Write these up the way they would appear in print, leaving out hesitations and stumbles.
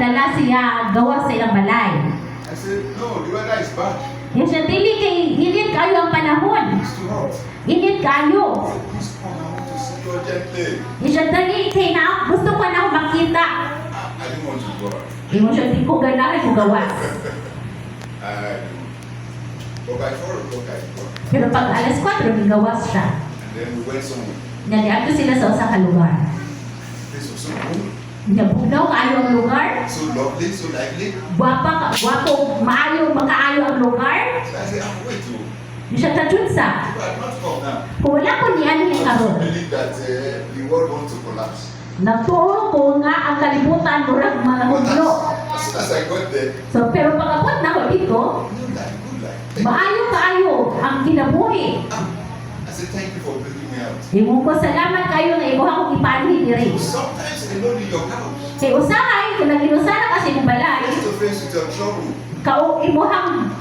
nagdala siya gawa sa ilang balay. I said, no, the weather is bad. Yan siya, dili kay init kayo ang panahon. It's too hot. Init kayo. I said, please come, I want to see you urgently. Yan siya, dali kay na gusto ko na ako makita. I didn't want to go out. Imo siya, di ko ganahan mo gawas. But by 4 o'clock I got. Pero pag alas 4, may gawas siya. And then we went somewhere. Naliato sila sa usa ka lugar. This was so cool, Nabugnaw kaayo ang lugar. so lovely, so lively. Wapo, maayo, makaayo ang lugar. So I said, wait, you Di siya tachunsa. are not come now. Kung wala ko niyan yung I karon. believe that the world wants to collapse. Nagtuo ko nga ang kalibutan murag mga But hudlo. as soon as I got there, So, pero pagkabot na ko dito, new life, good life. maayo ang kinabuhi. I said, thank you for bringing me out. Imo ko salamat kayo nga ibuha kong ipanhi diri. Sometimes alone in your house, Kay usahay, kung naginusara kasi mong balay, face to face with your trouble, kao imuhang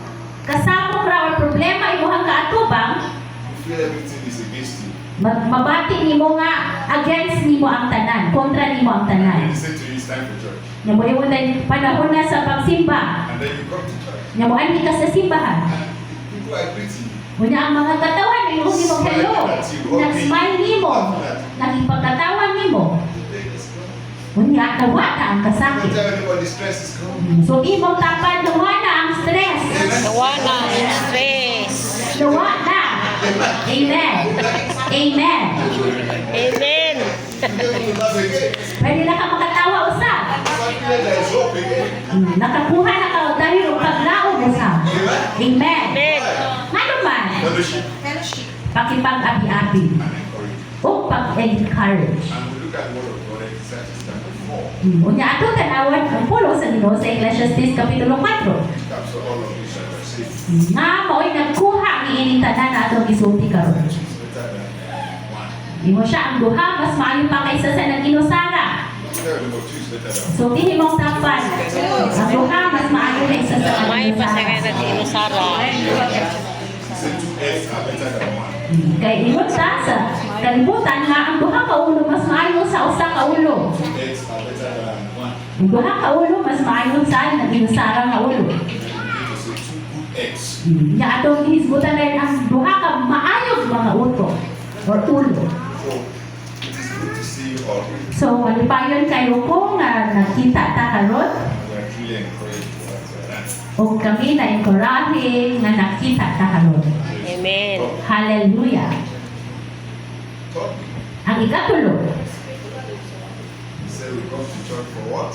kasama ra or problema, imuhang kaatubang, you feel everything is against you. mabati nimo nga against nimo ang tanan, kontra nimo ang And tanan. they say to you, it's time for church. Nya mo yung panahon na sa pagsimba. And then you come to church. Nya mo ani ka sa simbahan. And people are greeting you. Unya ang mga katawan ay hindi mo hello. Nag-smile nimo. Nagipagkatawan nimo. The day is gone. Unya kawa na ang Don't kasakit. tell anybody stress is coming. So imong tapad luwa na ang stress. Gawa na, stress. Luwa na. Amen. Amen. Amen. You will laugh again. Pwede na ka makatawa usa. Suddenly there is hope again. Nakakuha na ka dahil yung paglaog usa. Amen. Amen. Ano man? Fellowship Pakipag-abi-abi. and encouragement. O pag-encourage. And we look at the word of God in Ecclesiastes chapter 4. Unya ato tanawan ang pulo sa Ginoo sa Ecclesiastes kapitulo 4. Capture all of this and we're safe. Nga mao'y nagkuha ni ining tanan na atong gisulti karon. It's better than one. Imo siya ang duha mas maayo pa kaysa sa naginusara. Tell them what is better than one. So dihi mong tapan. Ang duha mas maayo kaysa sa May pa sa naginusara. kanya nag-inusara. He said 2 eggs are better than one. Kay ingon sa kalibutan nga ang duha ka ulo mas maayo sa usa ka ulo. 2 eggs are better than one. Ang duha ka ulo mas maayo sa naginusara nga ulo. You need to say 2 good eggs. Nya atong gihisgutan rin ang duha ka maayog mga uto or ulo. So it is good to see you all. So malipayon kayo ko nga nakita ta karon. We are truly encouraged for that. O kami na encourage nga nakita ta karon. Amen. Hallelujah. Third, Ang ikatulo, he said we come to church for what?